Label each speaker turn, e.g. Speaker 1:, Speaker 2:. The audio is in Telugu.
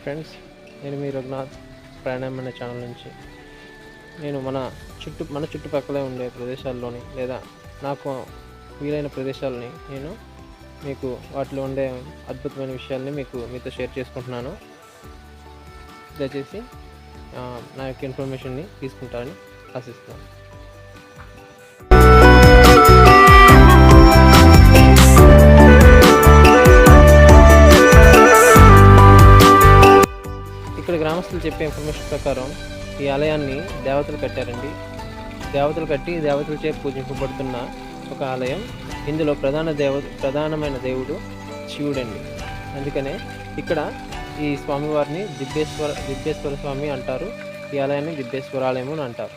Speaker 1: ఫ్రెండ్స్, నేను మీ రఘునాథ్ ప్రయాణం అనే ఛానల్ నుంచి నేను మన చుట్టుపక్కల ఉండే ప్రదేశాల్లోని లేదా నాకు వీలైన ప్రదేశాలని నేను మీకు వాటిలో ఉండే అద్భుతమైన విషయాల్ని మీతో షేర్ చేసుకుంటున్నాను. దయచేసి నా యొక్క ఇన్ఫర్మేషన్ని తీసుకుంటారని ఆశిస్తున్నాను. ఇక్కడ గ్రామస్తులు చెప్పే ఇన్ఫర్మేషన్ ప్రకారం ఈ ఆలయాన్ని దేవతలు కట్టారండి. దేవతలచే పూజింపబడుతున్న ఒక ఆలయం. ఇందులో ప్రధానమైన దేవుడు శివుడండి. అందుకనే ఇక్కడ ఈ స్వామివారిని దిబ్బేశ్వర స్వామి అంటారు. ఈ ఆలయాన్ని దిబ్బేశ్వరాలయం అని అంటారు.